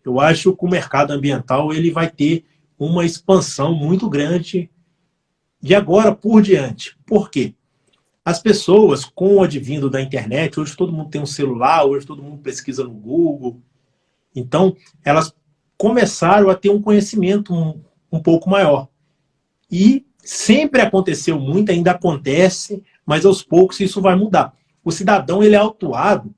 eu acho que o mercado ambiental ele vai ter uma expansão muito grande de agora por diante. Por quê? As pessoas, com o advindo da internet, hoje todo mundo tem um celular, hoje todo mundo pesquisa no Google, então elas começaram a ter um conhecimento um pouco maior. E sempre aconteceu muito, ainda acontece, mas aos poucos isso vai mudar. O cidadão ele é autuado,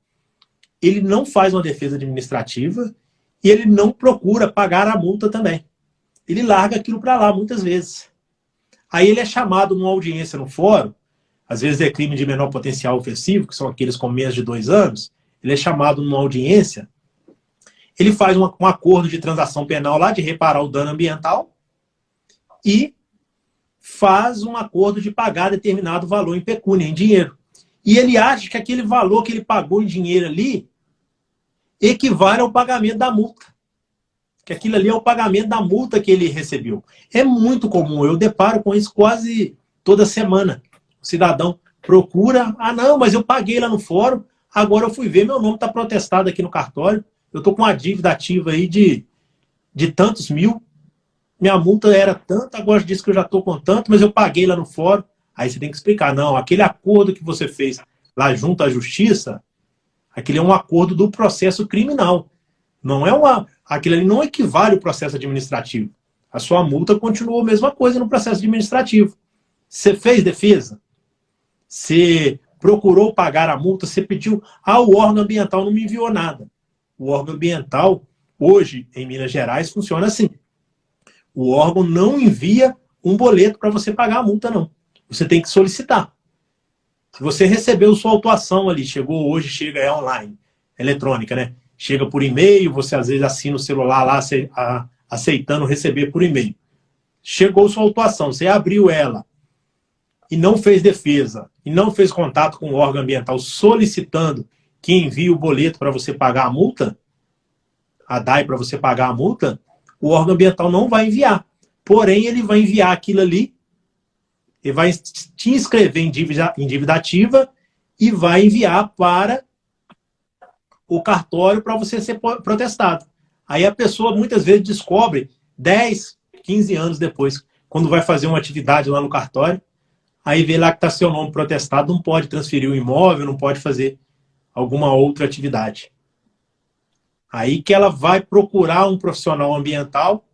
ele não faz uma defesa administrativa e ele não procura pagar a multa também. Ele larga aquilo para lá muitas vezes. Aí ele é chamado numa audiência no fórum, às vezes é crime de menor potencial ofensivo, que são aqueles com menos de 2 anos, ele é chamado numa audiência, ele faz um acordo de transação penal lá de reparar o dano ambiental e faz um acordo de pagar determinado valor em pecúnia, em dinheiro. E ele acha que aquele valor que ele pagou em dinheiro ali equivale ao pagamento da multa. Que aquilo ali é o pagamento da multa que ele recebeu. É muito comum, eu deparo com isso quase toda semana. O cidadão procura, não, mas eu paguei lá no fórum, agora eu fui ver, meu nome está protestado aqui no cartório, eu estou com uma dívida ativa aí de tantos mil, minha multa era tanta, agora diz que eu já estou com tanto, mas eu paguei lá no fórum. Aí você tem que explicar, não, aquele acordo que você fez lá junto à justiça, aquele é um acordo do processo criminal. Não é aquilo ali não equivale ao processo administrativo. A sua multa continuou a mesma coisa no processo administrativo. Você fez defesa? Você procurou pagar a multa? Você pediu? O órgão ambiental não me enviou nada. O órgão ambiental, hoje, em Minas Gerais, funciona assim. O órgão não envia um boleto para você pagar a multa, não. Você tem que solicitar. Se você recebeu sua autuação ali, chegou hoje, chega online, eletrônica, né? Chega por e-mail, você às vezes assina o celular lá, aceitando receber por e-mail. Chegou sua autuação, você abriu ela e não fez defesa, e não fez contato com o órgão ambiental solicitando que envie o boleto para você pagar a multa, a DAI para você pagar a multa, o órgão ambiental não vai enviar. Porém, ele vai enviar aquilo ali, ele vai te inscrever em dívida ativa e vai enviar para o cartório para você ser protestado. Aí a pessoa muitas vezes descobre 10, 15 anos depois, quando vai fazer uma atividade lá no cartório, aí vê lá que está seu nome protestado, não pode transferir o imóvel, não pode fazer alguma outra atividade. Aí que ela vai procurar um profissional ambiental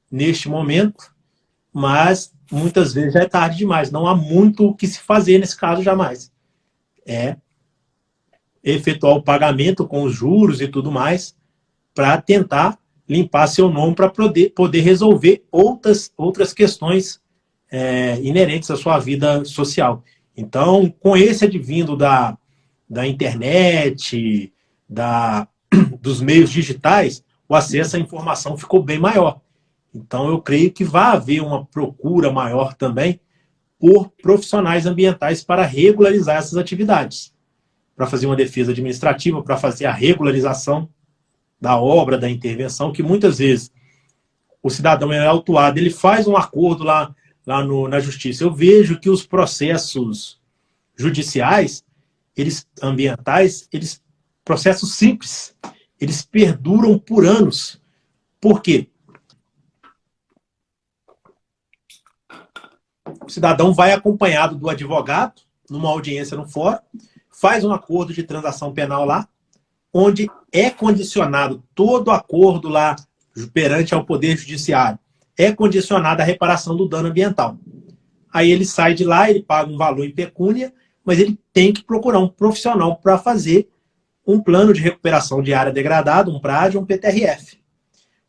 neste momento, mas muitas vezes já é tarde demais. Não há muito o que se fazer nesse caso jamais. É efetuar o pagamento com os juros e tudo mais para tentar limpar seu nome para poder resolver outras questões inerentes à sua vida social. Então, com esse advindo da internet, dos meios digitais, o acesso à informação ficou bem maior. Então, eu creio que vai haver uma procura maior também por profissionais ambientais para regularizar essas atividades, para fazer uma defesa administrativa, para fazer a regularização da obra, da intervenção, que muitas vezes o cidadão é autuado, ele faz um acordo lá na justiça. Eu vejo que os processos judiciais, ambientais, processos simples, eles perduram por anos. Por quê? O cidadão vai acompanhado do advogado, numa audiência no fórum, faz um acordo de transação penal lá, onde é condicionado todo acordo lá perante ao Poder Judiciário, é condicionado à reparação do dano ambiental. Aí ele sai de lá, ele paga um valor em pecúnia, mas ele tem que procurar um profissional para fazer um plano de recuperação de área degradada, um PRAD, um PTRF.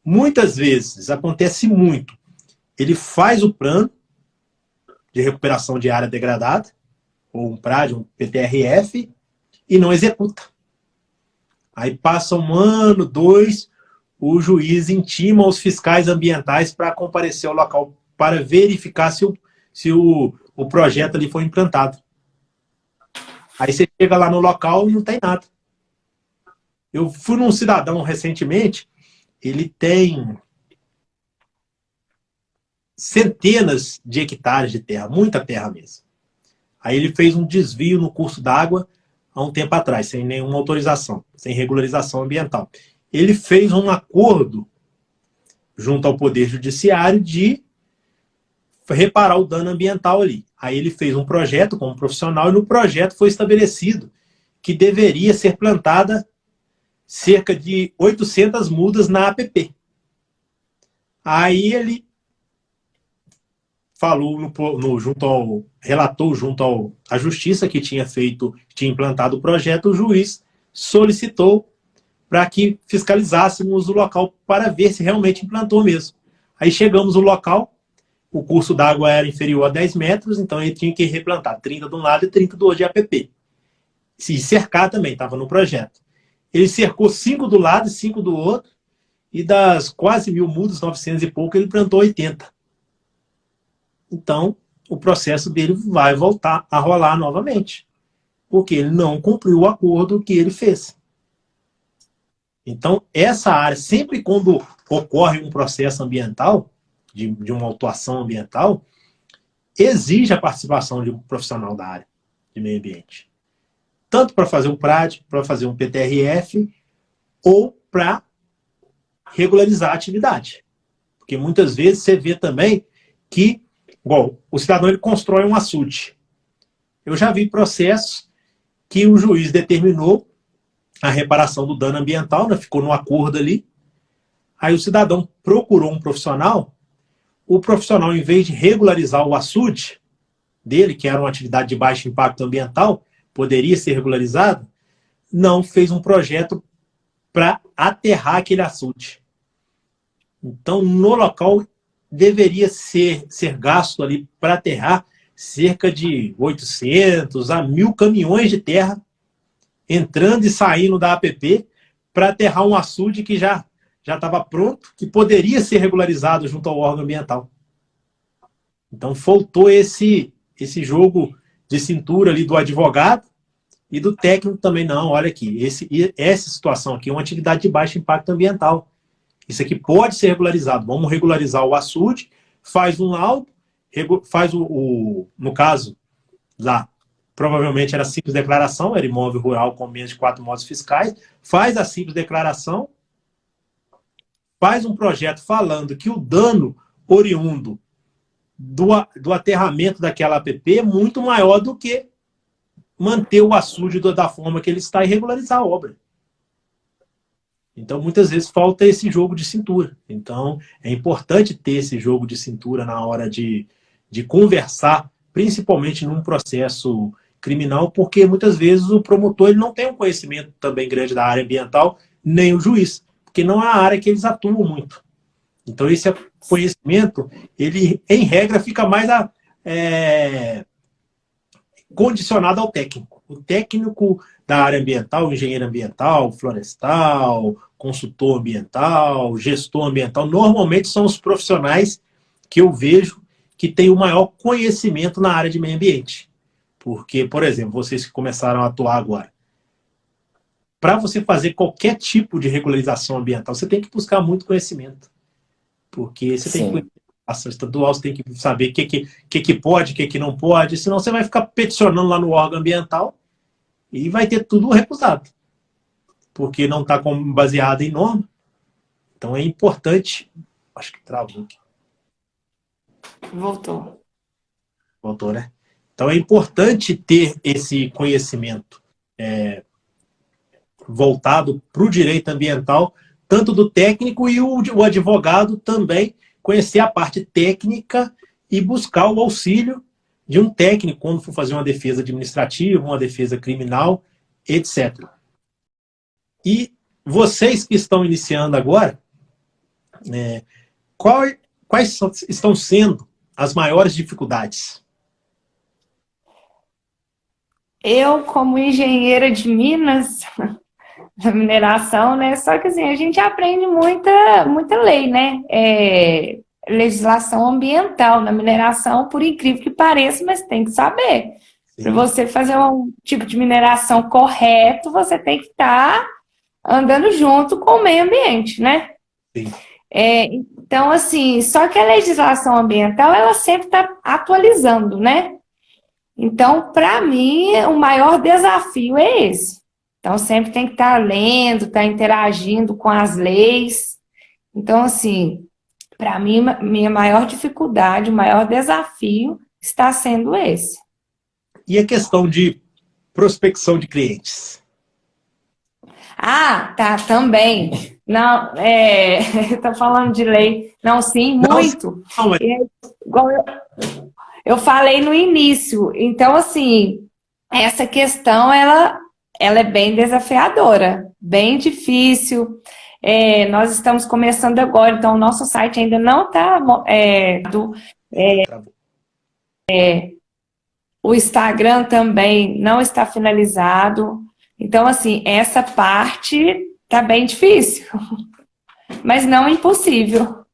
Muitas vezes, acontece muito, ele faz o plano de recuperação de área degradada, ou um PRAD, um PTRF, e não executa. Aí passa 1 ano, 2, o juiz intima os fiscais ambientais para comparecer ao local, para verificar se o projeto ali foi implantado. Aí você chega lá no local e não tem nada. Eu fui num cidadão recentemente, ele tem centenas de hectares de terra, muita terra mesmo. Aí ele fez um desvio no curso d'água há um tempo atrás, sem nenhuma autorização, sem regularização ambiental. ele fez um acordo junto ao Poder Judiciário de reparar o dano ambiental ali. Aí ele fez um projeto como profissional e no projeto foi estabelecido que deveria ser plantada cerca de 800 mudas na APP. Aí ele falou relatou junto à justiça que tinha implantado o projeto, o juiz solicitou para que fiscalizássemos o local para ver se realmente implantou mesmo. Aí chegamos no local, o curso d'água era inferior a 10 metros, então ele tinha que replantar 30 de um lado e 30 do outro de APP. Se cercar também, estava no projeto. Ele cercou 5 do lado e 5 do outro, e das quase 1.000 mudas, 900 e pouco, ele plantou 80. Então, o processo dele vai voltar a rolar novamente, porque ele não cumpriu o acordo que ele fez. Então, essa área, sempre quando ocorre um processo ambiental, de uma autuação ambiental, exige a participação de um profissional da área de meio ambiente. Tanto para fazer um PRAD, para fazer um PTRF, ou para regularizar a atividade. Porque muitas vezes você vê também que, igual, o cidadão ele constrói um açude. Eu já vi processos que o juiz determinou a reparação do dano ambiental, né, ficou no acordo ali. Aí o cidadão procurou um profissional, o profissional, em vez de regularizar o açude dele, que era uma atividade de baixo impacto ambiental, poderia ser regularizado, não fez um projeto para aterrar aquele açude. Então, no local, deveria ser gasto ali para aterrar cerca de 800 a 1.000 caminhões de terra entrando e saindo da APP para aterrar um açude que já estava pronto, que poderia ser regularizado junto ao órgão ambiental. Então, faltou esse jogo de cintura ali do advogado e do técnico também. Não, olha aqui, essa situação aqui é uma atividade de baixo impacto ambiental. Isso aqui pode ser regularizado. Vamos regularizar o açude, faz um laudo, faz no caso, lá, provavelmente era simples declaração, era imóvel rural com menos de 4 modos fiscais, faz a simples declaração, faz um projeto falando que o dano oriundo do aterramento daquela APP é muito maior do que manter o açude da forma que ele está e regularizar a obra. Então, muitas vezes, falta esse jogo de cintura. Então, é importante ter esse jogo de cintura na hora de conversar, principalmente num processo criminal, porque muitas vezes o promotor ele não tem um conhecimento também grande da área ambiental, nem o juiz, porque não é a área que eles atuam muito. Então, esse conhecimento, ele, em regra, fica mais condicionado ao técnico. O técnico da área ambiental, engenheiro ambiental, florestal, consultor ambiental, gestor ambiental, normalmente são os profissionais que eu vejo que têm o maior conhecimento na área de meio ambiente. Porque, por exemplo, vocês que começaram a atuar agora, para você fazer qualquer tipo de regularização ambiental, você tem que buscar muito conhecimento. Porque você tem que conhecer a ação estadual, você tem que saber o que pode, o que não pode, senão você vai ficar peticionando lá no órgão ambiental e vai ter tudo recusado, porque não está baseado em norma. Então é importante... Acho que travou aqui. Voltou, né? Então é importante ter esse conhecimento voltado para o direito ambiental, tanto do técnico e o advogado também conhecer a parte técnica e buscar o auxílio de um técnico quando for fazer uma defesa administrativa, uma defesa criminal, etc. E vocês que estão iniciando agora, quais estão sendo as maiores dificuldades? Eu, como engenheira de Minas, da mineração, né? Só que assim, a gente aprende muita lei, né? Legislação ambiental na mineração, por incrível que pareça, mas tem que saber. Para você fazer um tipo de mineração correto, você tem que estar andando junto com o meio ambiente, né? Sim. Então, assim, só que a legislação ambiental, ela sempre está atualizando, né? Então, para mim, o maior desafio é esse. Então, sempre tem que estar lendo, estar interagindo com as leis. Então, assim, para mim, minha maior dificuldade, o maior desafio está sendo esse. E a questão de prospecção de clientes? Ah, tá, também. Não, tá falando de lei. Não, sim, Não, muito. não, mas Igual eu falei no início. Então, assim, essa questão, ela é bem desafiadora, bem difícil. Nós estamos começando agora, então o nosso site ainda não está o Instagram também não está finalizado. Então, assim, essa parte está bem difícil, mas não impossível.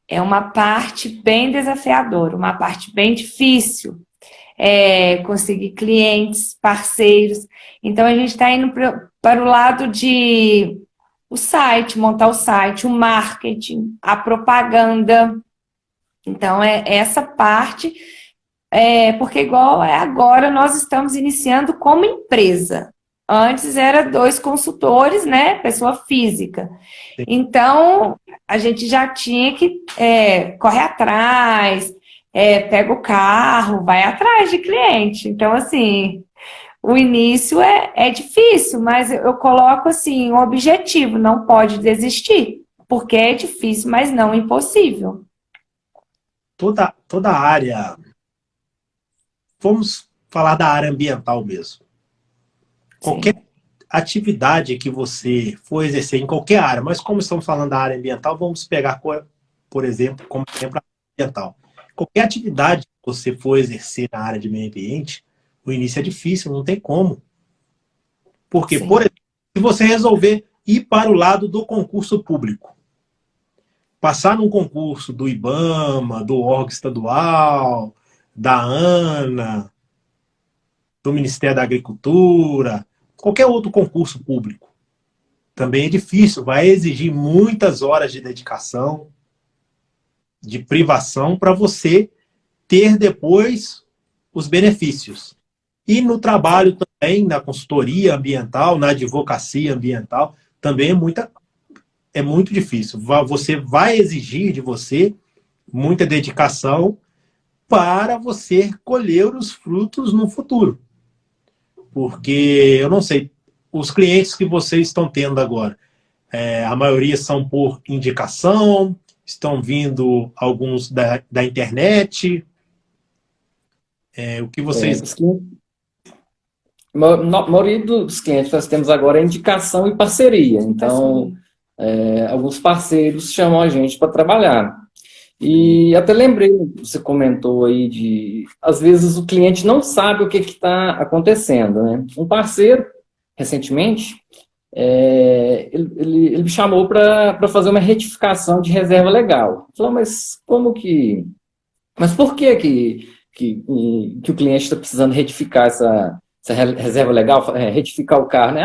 É uma parte bem desafiadora, uma parte bem difícil. Conseguir clientes, parceiros. Então, a gente está indo para o lado de o site, montar o site, o marketing, a propaganda. Então, essa parte, porque igual agora nós estamos iniciando como empresa. Antes era 2 consultores, né, pessoa física. Então, a gente já tinha que correr atrás, pega o carro, vai atrás de cliente. Então, assim, o início é difícil, mas eu coloco assim, um objetivo, não pode desistir, porque é difícil, mas não impossível. toda a área, vamos falar da área ambiental mesmo. Qualquer Sim, atividade que você for exercer em qualquer área, mas como estamos falando da área ambiental, vamos pegar, por exemplo, como exemplo a área ambiental. Qualquer atividade que você for exercer na área de meio ambiente, o início é difícil, não tem como. Porque, por sim, exemplo, se você resolver ir para o lado do concurso público, passar num concurso do IBAMA, do órgão estadual, da ANA, do Ministério da Agricultura, qualquer outro concurso público, também é difícil, vai exigir muitas horas de dedicação, de privação, para você ter depois os benefícios. E no trabalho também, na consultoria ambiental, na advocacia ambiental, também é muito difícil. Você vai exigir de você muita dedicação para você colher os frutos no futuro. Porque, eu não sei, os clientes que vocês estão tendo agora, a maioria são por indicação, estão vindo alguns da internet. O que vocês. Os clientes, a maioria dos clientes que nós temos agora é indicação e parceria. Então, alguns parceiros chamam a gente para trabalhar. E até lembrei, você comentou aí às vezes o cliente não sabe o que está acontecendo, né? Um parceiro, recentemente, ele me chamou para fazer uma retificação de reserva legal. Falou, mas mas por que o cliente está precisando retificar essa reserva legal, retificar o carro, né?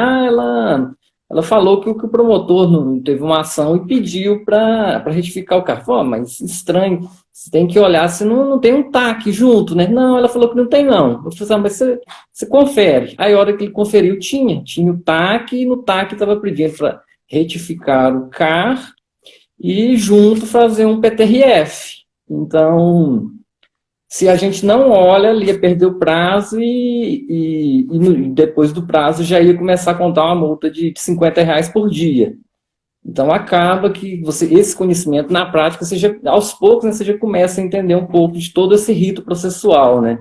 Ela falou que o promotor não teve uma ação e pediu para retificar o carro. Falou, mas estranho, você tem que olhar se não tem um TAC junto, né? Não, ela falou que não tem, não. Eu falei, mas você confere. Aí, a hora que ele conferiu, tinha o TAC, e no TAC estava pedindo para retificar o CAR e junto fazer um PTRF. Então, se a gente não olha, ele ia perder o prazo e depois do prazo já ia começar a contar uma multa de R$ 50 por dia. Então, acaba que esse conhecimento, na prática, aos poucos, né, você já começa a entender um pouco de todo esse rito processual, né?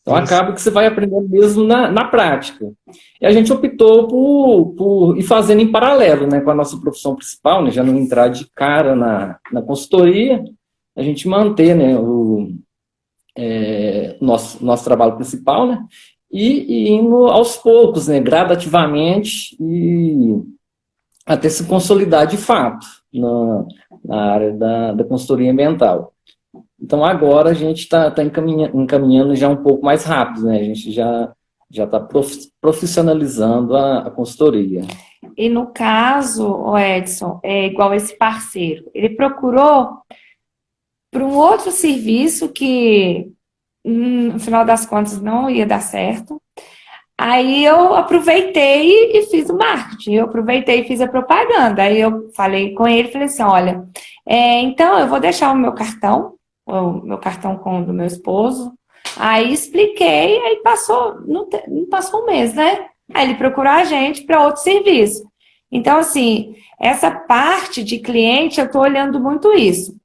Então, acaba que você vai aprendendo mesmo na prática. E a gente optou por ir fazendo em paralelo, né, com a nossa profissão principal, né, já não entrar de cara na consultoria, a gente manter, né, nosso trabalho principal, né? E indo aos poucos, né? Gradativamente e até se consolidar de fato na área da consultoria ambiental. Então, agora a gente está encaminhando já um pouco mais rápido, né? A gente já está profissionalizando a consultoria. E no caso, o Edson, é igual esse parceiro, ele procurou para um outro serviço que, no final das contas, não ia dar certo. Aí eu aproveitei e fiz o marketing, eu aproveitei e fiz a propaganda. Aí eu falei com ele, falei assim, olha, então eu vou deixar o meu cartão com o do meu esposo. Aí expliquei, aí passou, não passou um mês, né? Aí ele procurou a gente para outro serviço. Então, assim, essa parte de cliente, eu estou olhando muito isso.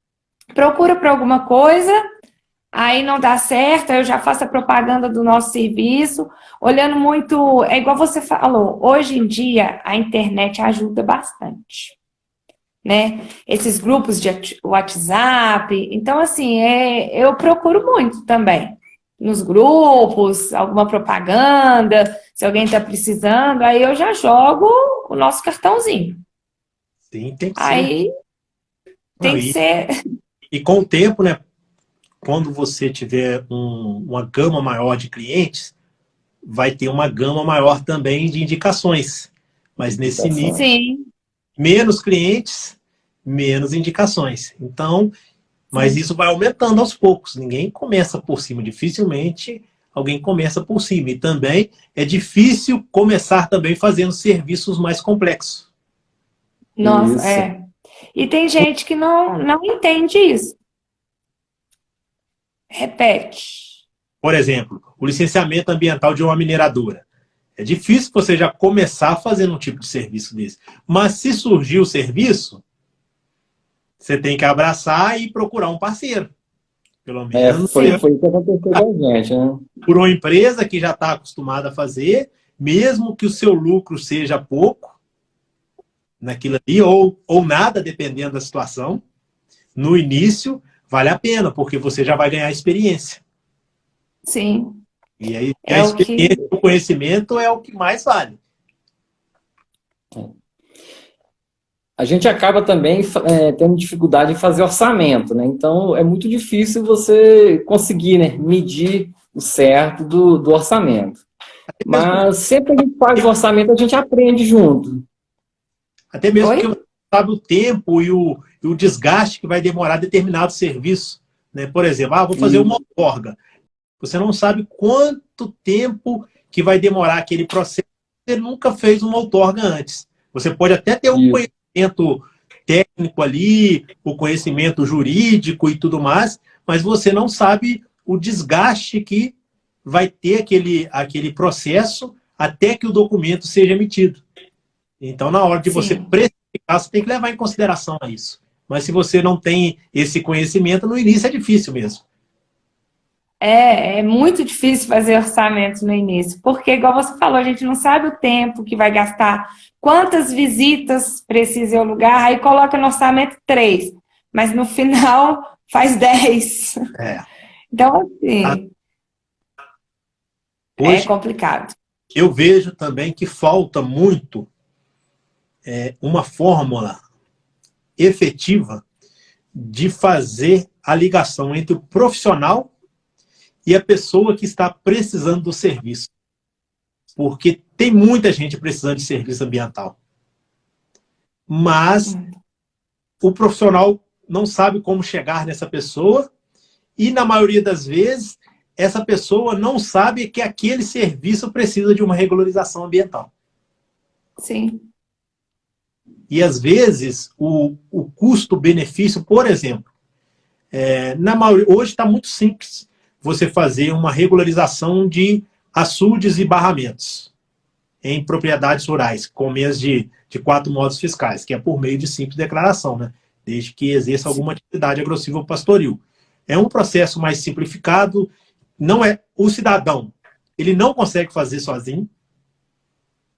Procura para alguma coisa, aí não dá certo, aí eu já faço a propaganda do nosso serviço, olhando muito, é igual você falou, hoje em dia a internet ajuda bastante, né? Esses grupos de WhatsApp, então assim, eu procuro muito também, nos grupos, alguma propaganda, se alguém está precisando, aí eu já jogo o nosso cartãozinho. Sim, tem que ser. Aí Não, tem que ser, e com o tempo, né? Quando você tiver uma gama maior de clientes, vai ter uma gama maior também de indicações. Mas nesse nível, sim, menos clientes, menos indicações. Então, mas sim. isso vai aumentando aos poucos. Ninguém começa por cima. Dificilmente alguém começa por cima. E também é difícil começar também fazendo serviços mais complexos. Nossa, Isso. E tem gente que não entende isso. Repete. Por exemplo, o licenciamento ambiental de uma mineradora. É difícil você já começar fazendo um tipo de serviço desse. Mas se surgir o serviço, você tem que abraçar e procurar um parceiro. Pelo menos Foi Sim, o que aconteceu com a gente, né? por uma empresa que já está acostumada a fazer, mesmo que o seu lucro seja pouco naquilo ali, ou nada, dependendo da situação, no início vale a pena, porque você já vai ganhar experiência. sim. E aí a É o que. experiência, o conhecimento é o que mais vale. A gente acaba também tendo dificuldade em fazer orçamento, né? Então, é muito difícil você conseguir, né, medir o certo do orçamento. Mas sempre que a gente faz o orçamento, a gente aprende junto. Até mesmo Oi? porque você sabe o tempo e o desgaste que vai demorar determinado serviço. Né? Por exemplo, vou fazer E uma outorga. Você não sabe quanto tempo que vai demorar aquele processo. Você nunca fez uma outorga antes. Você pode até ter um isso. conhecimento técnico ali, o conhecimento jurídico e tudo mais, mas você não sabe o desgaste que vai ter aquele processo até que o documento seja emitido. Então, na hora de você Sim. precificar, você tem que levar em consideração isso. Mas se você não tem esse conhecimento, no início é difícil mesmo. É muito difícil fazer orçamento no início, porque, igual você falou, a gente não sabe o tempo que vai gastar, quantas visitas precisa ir ao lugar, aí coloca no orçamento 3, mas no final faz 10. É. Então, assim, é Hoje, complicado. eu vejo também que falta muito uma fórmula efetiva de fazer a ligação entre o profissional e a pessoa que está precisando do serviço. Porque tem muita gente precisando de serviço ambiental. Mas o profissional não sabe como chegar nessa pessoa e, na maioria das vezes, essa pessoa não sabe que aquele serviço precisa de uma regularização ambiental. Sim. E, às vezes, o custo-benefício, por exemplo, hoje está muito simples você fazer uma regularização de açudes e barramentos em propriedades rurais, com menos de 4 modos fiscais, que é por meio de simples declaração, né? Desde que exerça alguma atividade agressiva-pastoril. É um processo mais simplificado, não é o cidadão, ele não consegue fazer sozinho,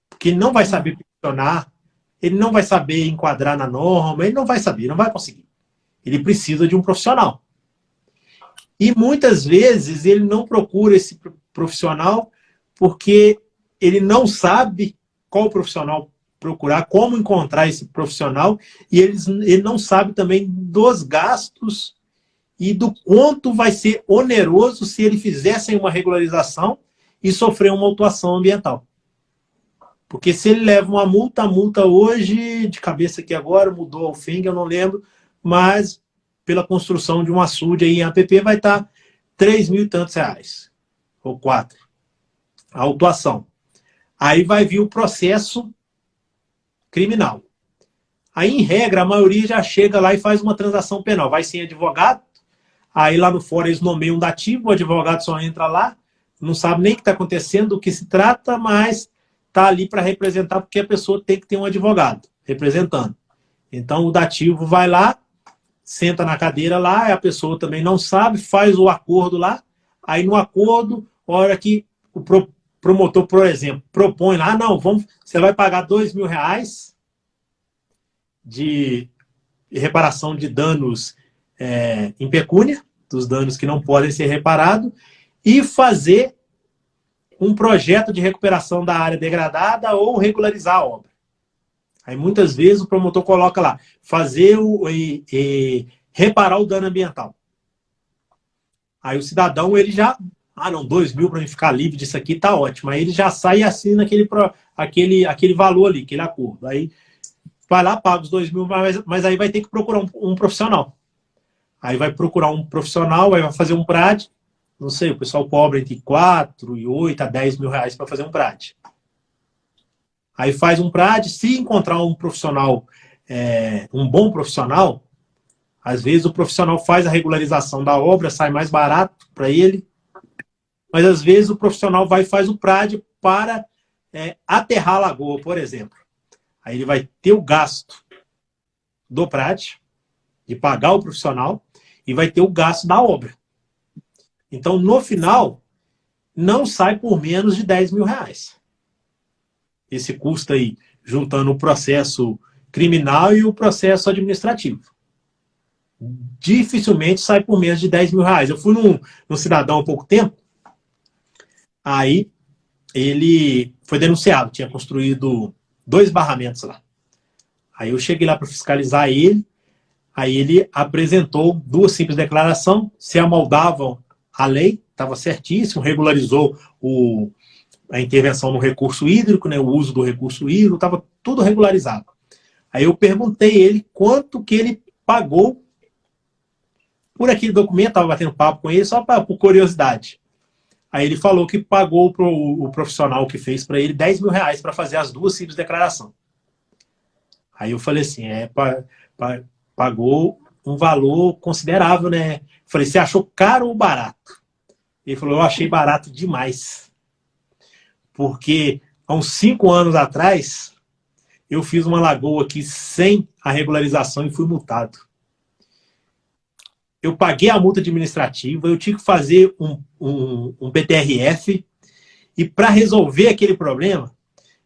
porque ele não vai saber funcionar, ele não vai saber enquadrar na norma, ele não vai saber, não vai conseguir. Ele precisa de um profissional. E muitas vezes ele não procura esse profissional porque ele não sabe qual profissional procurar, como encontrar esse profissional, e ele não sabe também dos gastos e do quanto vai ser oneroso se ele fizesse uma regularização e sofrer uma autuação ambiental. Porque se ele leva uma multa, a multa hoje, de cabeça aqui agora, mudou ao fim, eu não lembro, mas pela construção de um açude aí em APP vai estar 3 mil e tantos reais, ou 4, a autuação. Aí vai vir o processo criminal. Aí, em regra, a maioria já chega lá e faz uma transação penal. Vai sem advogado, aí lá no fórum eles nomeiam um dativo, o advogado só entra lá, não sabe nem o que está acontecendo, do que se trata, mas está ali para representar, porque a pessoa tem que ter um advogado representando. Então, o dativo vai lá, senta na cadeira lá, a pessoa também não sabe, faz o acordo lá, aí no acordo, a hora que o promotor, por exemplo, propõe lá, não, você vai pagar R$2.000 de reparação de danos em pecúnia, dos danos que não podem ser reparados, e fazer um projeto de recuperação da área degradada ou regularizar a obra. Aí muitas vezes o promotor coloca lá, fazer reparar o dano ambiental. Aí o cidadão, ele já, não, 2.000 para mim ficar livre disso aqui, tá ótimo. Aí ele já sai e assina aquele valor ali, aquele acordo. Aí vai lá, paga os 2.000, mas aí vai ter que procurar um profissional. Aí vai procurar um profissional, aí vai fazer um PRAD, não sei, o pessoal cobra entre 4 e 8 a 10 mil reais para fazer um PRAD. Aí faz um PRAD, se encontrar um profissional, um bom profissional, às vezes o profissional faz a regularização da obra, sai mais barato para ele, mas às vezes o profissional vai e faz o PRAD para aterrar a lagoa, por exemplo. Aí ele vai ter o gasto do PRAD, de pagar o profissional, e vai ter o gasto da obra. Então, no final, não sai por menos de 10 mil reais. Esse custo aí, juntando o processo criminal e o processo administrativo. Dificilmente sai por menos de 10 mil reais. Eu fui num cidadão há pouco tempo, aí ele foi denunciado, tinha construído 2 barramentos lá. Aí eu cheguei lá para fiscalizar ele, aí ele apresentou 2 simples declarações, se amoldavam a lei, estava certíssimo, regularizou a intervenção no recurso hídrico, né, o uso do recurso hídrico, estava tudo regularizado. Aí eu perguntei a ele quanto que ele pagou por aquele documento, estava batendo papo com ele, só por curiosidade. Aí ele falou que pagou o profissional que fez para ele 10 mil reais para fazer as 2 simples declarações. Aí eu falei assim, pagou um valor considerável, né? Falei, você achou caro ou barato? Ele falou, eu achei barato demais. Porque há uns 5 anos atrás, eu fiz uma lagoa aqui sem a regularização e fui multado. Eu paguei a multa administrativa, eu tive que fazer um PTRF, e para resolver aquele problema,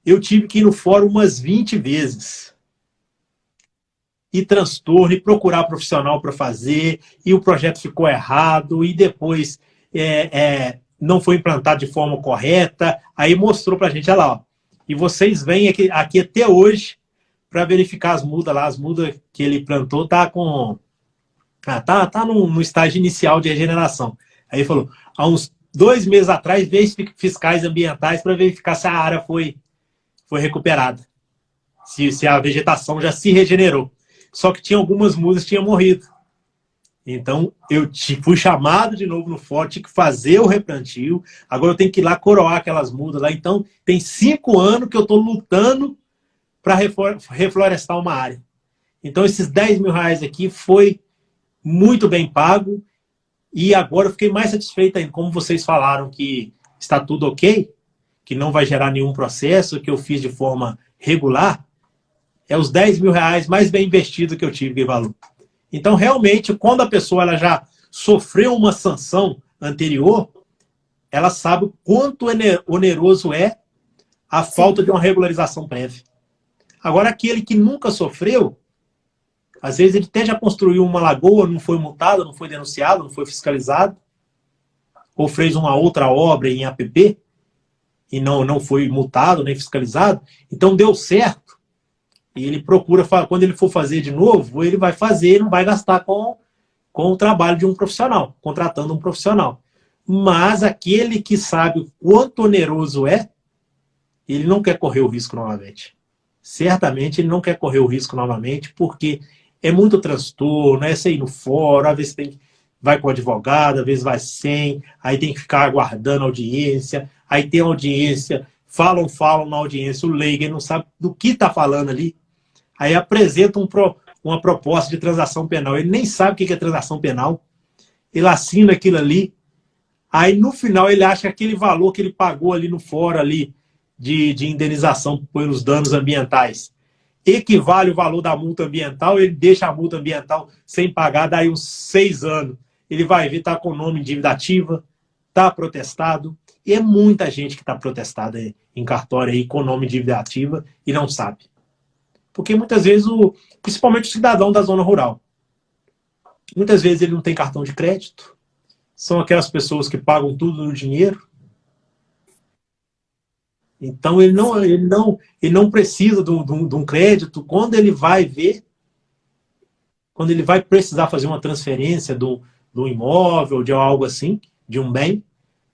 eu tive que ir no fórum umas 20 vezes. E transtorno, e procurar profissional para fazer, e o projeto ficou errado, e depois não foi implantado de forma correta. Aí mostrou para a gente, olha lá, ó, e vocês vêm aqui até hoje para verificar as mudas lá, as mudas que ele plantou tá no estágio inicial de regeneração. Aí ele falou, há uns 2 meses atrás, veio fiscais ambientais para verificar se a área foi recuperada, se a vegetação já se regenerou. Só que tinha algumas mudas que tinham morrido. Então, eu fui chamado de novo no fórum, tinha que fazer o replantio. Agora eu tenho que ir lá coroar aquelas mudas lá. Então, tem 5 anos que eu estou lutando para reflorestar uma área. Então, esses 10 mil reais aqui foi muito bem pago. E agora eu fiquei mais satisfeito ainda. Como vocês falaram que está tudo ok, que não vai gerar nenhum processo, que eu fiz de forma regular, é os 10 mil reais mais bem investido que eu tive, Guivalu. Então, realmente, quando a pessoa ela já sofreu uma sanção anterior, ela sabe o quanto oneroso é a falta de uma regularização prévia. Agora, aquele que nunca sofreu, às vezes ele até já construiu uma lagoa, não foi multado, não foi denunciado, não foi fiscalizado, ou fez uma outra obra em APP, e não foi multado, nem fiscalizado, então deu certo. E ele procura, quando ele for fazer de novo, ele vai fazer, não vai gastar com o trabalho de um profissional, contratando um profissional. Mas aquele que sabe o quanto oneroso ele não quer correr o risco novamente. Certamente ele não quer correr o risco novamente, porque é muito transtorno, você ir no fórum, às vezes vai com o advogado, às vezes vai sem, aí tem que ficar aguardando audiência, aí tem audiência, falam na audiência, o leigo, ele não sabe do que está falando ali, aí apresenta uma proposta de transação penal, ele nem sabe o que é transação penal, ele assina aquilo ali, aí no final ele acha que aquele valor que ele pagou ali no fórum ali, de indenização pelos danos ambientais, equivale o valor da multa ambiental, ele deixa a multa ambiental sem pagar, daí uns 6 anos, ele vai ver, está com o nome em dívida ativa, está protestado, e é muita gente que está protestada em cartório aí com nome em dívida ativa e não sabe. Porque muitas vezes, principalmente o cidadão da zona rural, muitas vezes ele não tem cartão de crédito, são aquelas pessoas que pagam tudo no dinheiro, então ele não precisa de um crédito. Quando ele vai ver, quando ele vai precisar fazer uma transferência do imóvel, de algo assim, de um bem,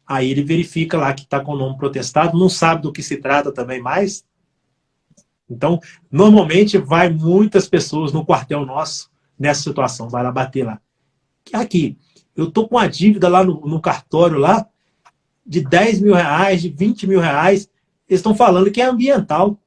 aí ele verifica lá que está com o nome protestado, não sabe do que se trata também mais. Então, normalmente vai muitas pessoas no quartel nosso nessa situação, vai lá bater lá. Aqui, eu estou com uma dívida lá no cartório lá, de 10 mil reais, de 20 mil reais, eles estão falando que é ambiental.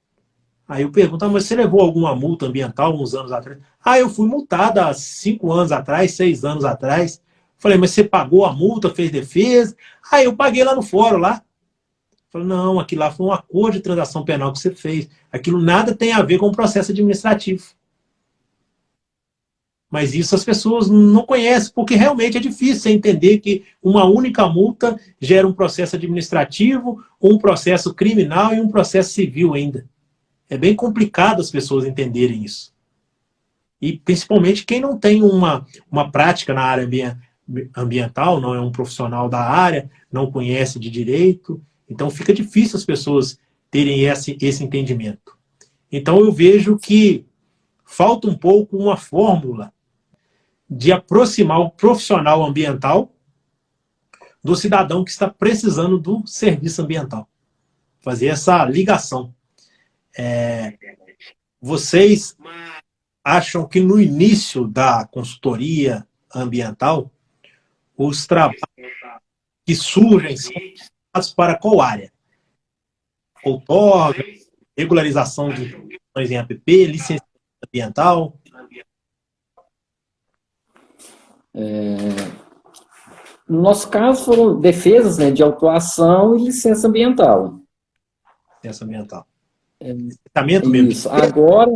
Aí eu pergunto, mas você levou alguma multa ambiental uns anos atrás? Eu fui multado há 5 anos atrás, 6 anos atrás. Falei, mas você pagou a multa, fez defesa? Eu paguei lá no fórum, lá. Falei, não, aquilo lá foi um acordo de transação penal que você fez. Aquilo nada tem a ver com o processo administrativo. Mas isso as pessoas não conhecem, porque realmente é difícil você entender que uma única multa gera um processo administrativo, um processo criminal e um processo civil ainda. É bem complicado as pessoas entenderem isso. E principalmente quem não tem uma prática na área ambiental, não é um profissional da área, não conhece de direito, então fica difícil as pessoas terem esse entendimento. Então eu vejo que falta um pouco uma fórmula de aproximar o profissional ambiental do cidadão que está precisando do serviço ambiental. Fazer essa ligação. Vocês acham que no início da consultoria ambiental, os trabalhos que surgem são voltados para qual área? Outorga, regularização de informações em APP, licenciamento ambiental? No nosso caso, foram defesas, né, de autuação e licença ambiental. Licença ambiental. Licenciamento mesmo? Isso. Agora...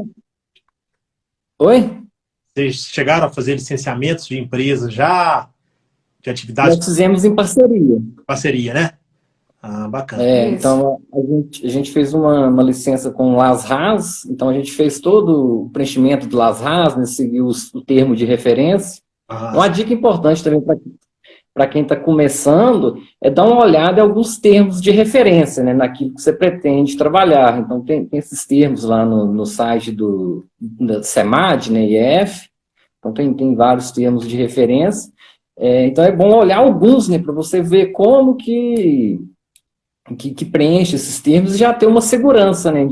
Oi? Vocês chegaram a fazer licenciamentos de empresas já? De atividades? Nós fizemos em parceria. Parceria, né? Bacana. Então, a gente fez uma licença com o LASRAS, então a gente fez todo o preenchimento do LASRAS, né, seguiu o termo de referência. Uma dica importante também para quem está começando é dar uma olhada em alguns termos de referência, né, naquilo que você pretende trabalhar. Então, tem esses termos lá no site da CEMAD, né, IEF, então tem vários termos de referência. Então, é bom olhar alguns, né, para você ver como que preenche esses termos e já ter uma segurança, né,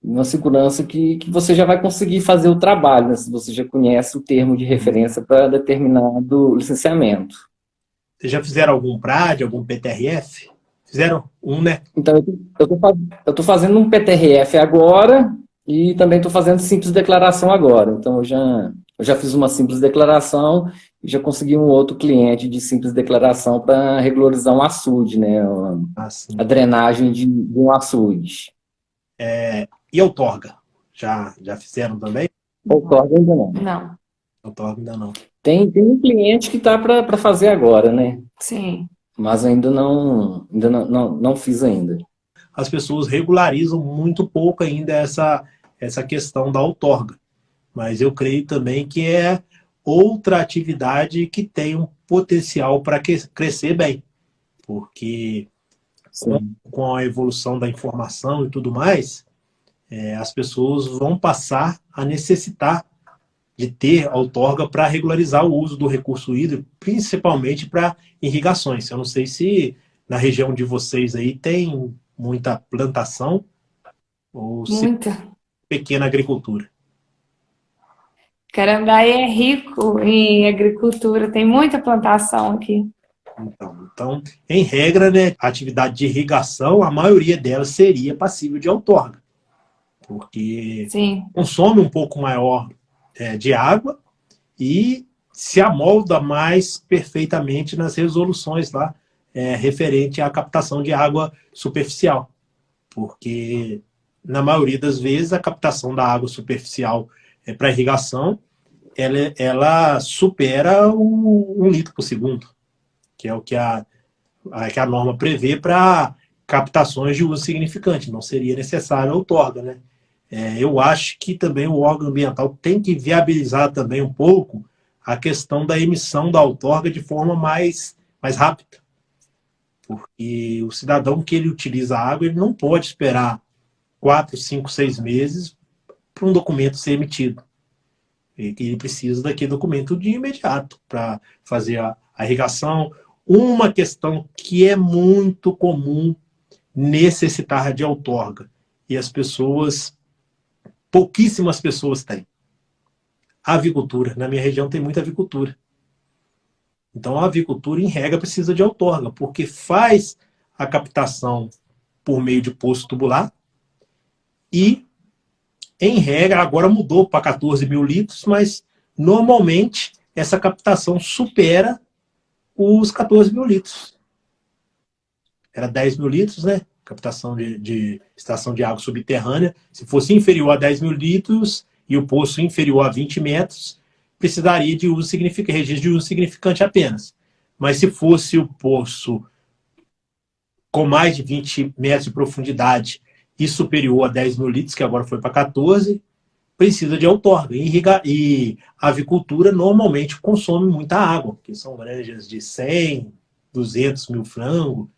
uma segurança que você já vai conseguir fazer o trabalho, né, se você já conhece o termo de referência para determinado licenciamento. Vocês já fizeram algum PRAD, algum PTRF? Fizeram um, né? Então, eu estou fazendo um PTRF agora e também estou fazendo simples declaração agora. Então, eu já fiz uma simples declaração e já consegui um outro cliente de simples declaração para regularizar um açude, né? A drenagem de um açude. E outorga? Já fizeram também? Outorga ainda não. Não. Outorga ainda não. Tem um cliente que está para fazer agora, né? Sim. Mas ainda não fiz ainda. As pessoas regularizam muito pouco ainda essa questão da outorga. Mas eu creio também que é outra atividade que tem um potencial para crescer bem. Porque com a evolução da informação e tudo mais, as pessoas vão passar a necessitar de ter outorga para regularizar o uso do recurso hídrico, principalmente para irrigações. Eu não sei se na região de vocês aí tem muita plantação ou se pequena agricultura. Carambaí é rico em agricultura, tem muita plantação aqui. Então, em regra, né, a atividade de irrigação, a maioria delas seria passível de outorga, porque Sim. consome um pouco maior de água e se amolda mais perfeitamente nas resoluções lá referente à captação de água superficial, porque na maioria das vezes a captação da água superficial para irrigação ela supera o 1 litro por segundo, que é o que a norma prevê para captações de uso significante. Não seria necessário a outorga, né? Eu acho que também o órgão ambiental tem que viabilizar também um pouco a questão da emissão da outorga de forma mais rápida. Porque o cidadão que ele utiliza a água, ele não pode esperar 4, 5, 6 meses para um documento ser emitido. Ele precisa daquele documento de imediato para fazer a irrigação. Uma questão que é muito comum necessitar de outorga, e as pessoas, pouquíssimas pessoas têm. A avicultura. Na minha região tem muita avicultura. Então a avicultura, em regra, precisa de outorga, porque faz a captação por meio de poço tubular e, em regra, agora mudou para 14 mil litros, mas normalmente essa captação supera os 14 mil litros. Era 10 mil litros, né? Captação de estação de água subterrânea. Se fosse inferior a 10 mil litros e o poço inferior a 20 metros, precisaria de registro de uso significante apenas. Mas se fosse o poço com mais de 20 metros de profundidade e superior a 10 mil litros, que agora foi para 14, precisa de outorga. E a avicultura normalmente consome muita água, porque são granjas de 100, 200 mil frangos,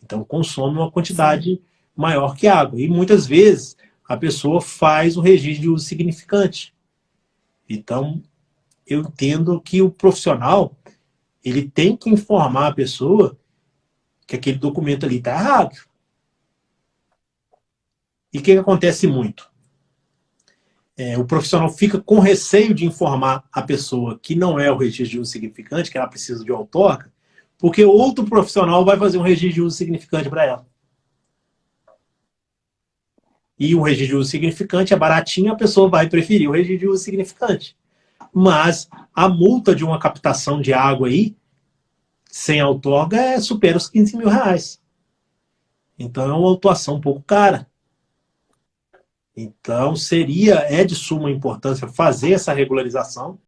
então consome uma quantidade maior que água. E muitas vezes a pessoa faz o registro de uso significante. Então, eu entendo que o profissional ele tem que informar a pessoa que aquele documento ali está errado. E o que acontece muito? O profissional fica com receio de informar a pessoa que não é o registro de uso significante, que ela precisa de outorga, porque outro profissional vai fazer um registro de uso significante para ela. E o registro de uso significante é baratinho, a pessoa vai preferir o registro de uso significante. Mas a multa de uma captação de água aí, sem outorga, supera os 15 mil reais. Então é uma autuação um pouco cara. Então é de suma importância fazer essa regularização,